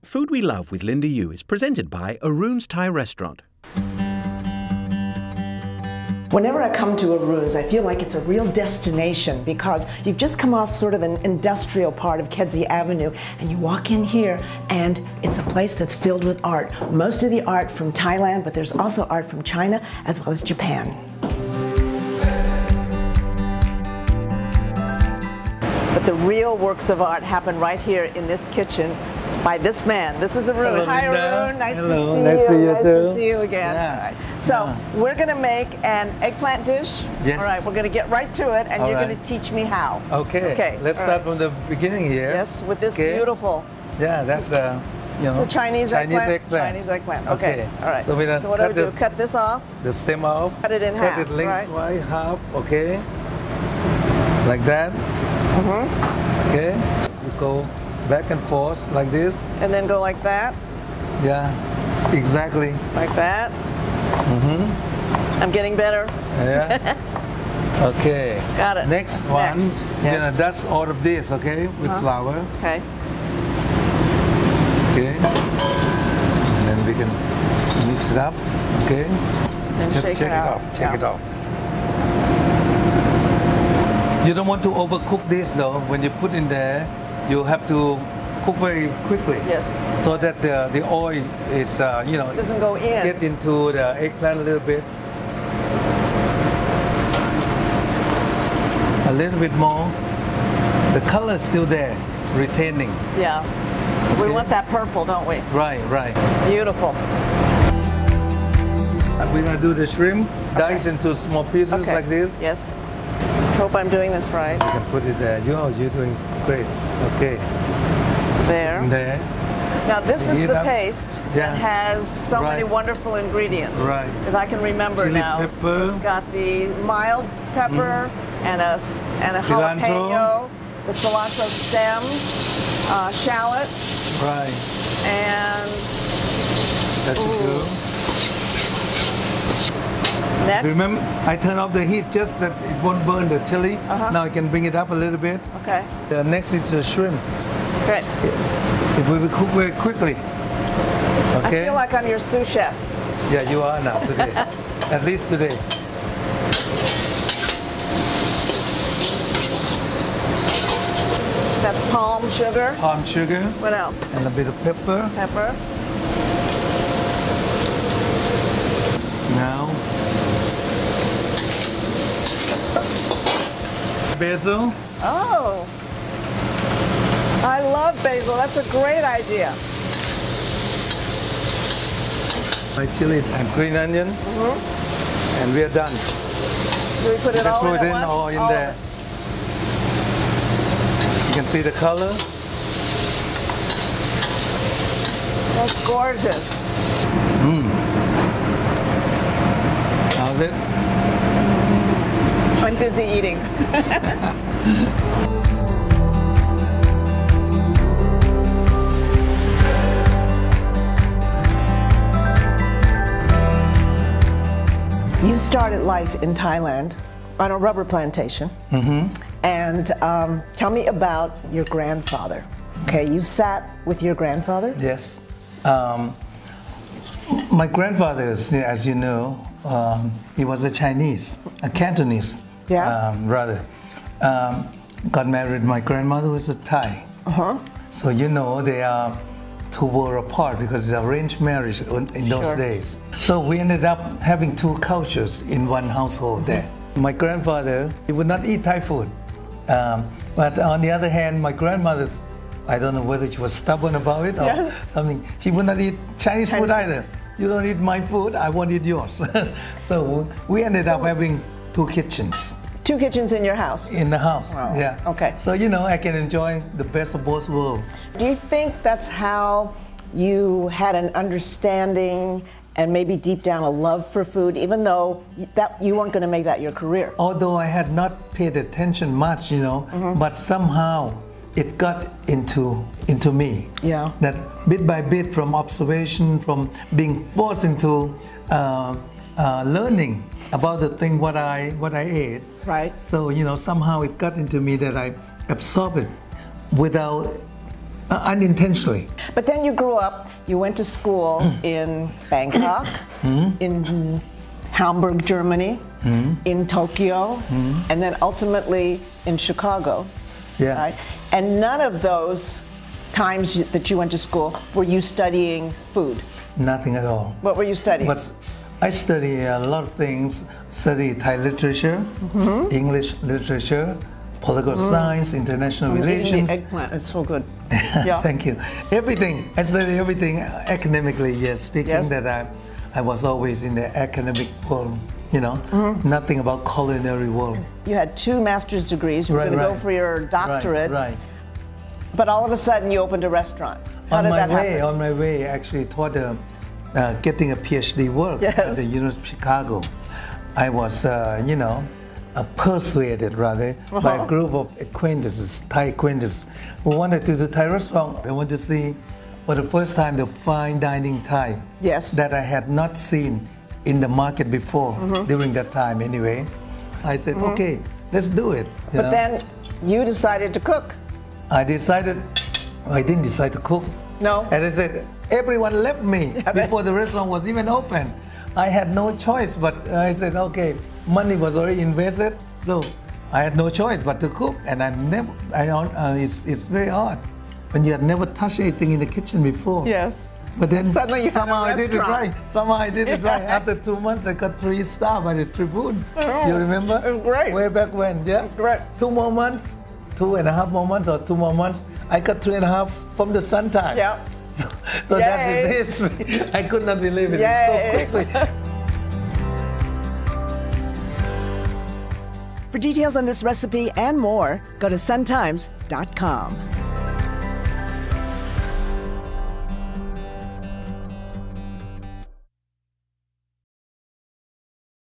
Food We Love with Linda Yu is presented by Arun's Thai Restaurant. Whenever I come to Arun's, I feel like it's a real destination because you've just come off sort of an industrial part of Kedzie Avenue and you walk in here and it's a place that's filled with art. Most of the art from Thailand, but there's also art from China as well as Japan. But the real works of art happen right here in this kitchen by this man. This is Arun. Hello, Hi, Linda. Arun. Nice Hello. to see Nice you. to see you Nice too. to see you again. Yeah. All right. So we're going to make an eggplant dish. Yes. All right. We're going to get right to it, and All you're right. going to teach me how. Okay. Okay. Let's start from the beginning here. Yes, with this Okay. beautiful. Yeah, that's It's a Chinese eggplant. eggplant. Chinese eggplant. Okay. All right. So, what do we do? Cut this off. the stem off. Cut it in half. Cut it right? lengthwise, half. Okay. Like that. Okay. You go back and forth like this. And then go like that. Yeah. Exactly. Like that. I'm getting better. Yeah. Okay. Got it. Next one. Next. We're Yes. gonna dust all of this, okay, with flour. Okay. Okay. And then we can mix it up. Okay. And Just shake check it it out. off. Check Yeah. it off. You don't want to overcook this though. When you put in there, you have to cook very quickly. Yes. So that the oil is, Doesn't go in. get into the eggplant a little bit. A little bit more. The color is still there, retaining. Yeah. We Okay. want that purple, don't we? Right, right. Beautiful. We're gonna do the shrimp, dice into small pieces Okay. like this. Yes. Hope I'm doing this right. You can put it there. You're doing great. Okay. There. And there. Now this is Heat the up. paste Yeah. that has so many Right. wonderful ingredients. Right. If I can remember Chili now. pepper. It's got the mild pepper and a Cilantro. jalapeno, the cilantro stems, shallot, Right. and That's good. next. Remember, I turn off the heat just that it won't burn the chili. Now I can bring it up a little bit. Okay. Next is the shrimp. Great. It will be cooked very quickly. I Okay? feel like I'm your sous chef. Yeah, you are now today. At least today. That's palm sugar. Palm sugar What else? and a bit of pepper. Pepper. Now, basil. Oh, I love basil. That's a great idea. My chili and green onion. And we are done. Do we put You it can all throw in it at in once? all in All of there. it. You can see the color. That's gorgeous. How's it? I'm busy eating. You started life in Thailand on a rubber plantation. And tell me about your grandfather. Okay, you sat with your grandfather? Yes. My grandfather, as you know, he was a Chinese, a Cantonese, Yeah. rather. Got married. My grandmother was a Thai. So you know they are two worlds apart because it's arranged marriage in those Sure. days. So we ended up having two cultures in one household there. My grandfather, he would not eat Thai food. But on the other hand, my grandmother, I don't know whether she was stubborn about it or Yeah. something. She would not eat Chinese food either. You don't eat my food, I won't eat yours. So we ended up having two kitchens Two kitchens in your house. in the house. Wow. Yeah. Okay. So I can enjoy the best of both worlds. Do you think that's how you had an understanding and maybe deep down a love for food, even though that you weren't going to make that your career? Although I had not paid attention much, but somehow it got into me. Yeah. That bit by bit, from observation, from being forced into learning about the thing what I ate. Right. So somehow it got into me that I absorbed it without Unintentionally. But then you grew up, you went to school in Bangkok, in Hamburg, Germany, in Tokyo, and then ultimately in Chicago. Yeah. Right? And none of those times that you went to school were you studying food. Nothing at all. What were you studying? But I study a lot of things. Study Thai literature, English literature, political science, international relations. The eggplant is so good. Yeah. Thank you. Everything. I study everything academically. Yes, speaking Yes. that I was always in the academic world. You know, nothing about culinary world. You had 2 master's degrees. You were going to go for your doctorate. Right. But all of a sudden, you opened a restaurant. How did that happen? On my way, I actually taught getting a PhD work at the University of Chicago. I was, persuaded rather by a group of acquaintances, Thai acquaintances, who wanted to do Thai restaurant. They wanted to see for the first time the fine dining Thai that I had not seen in the market before during that time anyway. I said, okay, let's do it. But then you decided to cook. I didn't decide to cook. No. And I said, everyone left me before the restaurant was even open. I had no choice, but I said, okay, money was already invested, so I had no choice but to cook. And it's very odd when you had never touched anything in the kitchen before. Yes. But then Suddenly you somehow had a I did it right. restaurant. Somehow I did it right. After 2 months, I got 3 stars by the Tribune. Oh, You remember? it was great. Way back when, yeah? Right. 2 more months, 2.5 more months, or 2 more months, I got 3.5 from the Sun Times. Yeah. So that's his history. I could not believe it so quickly. For details on this recipe and more, go to suntimes.com.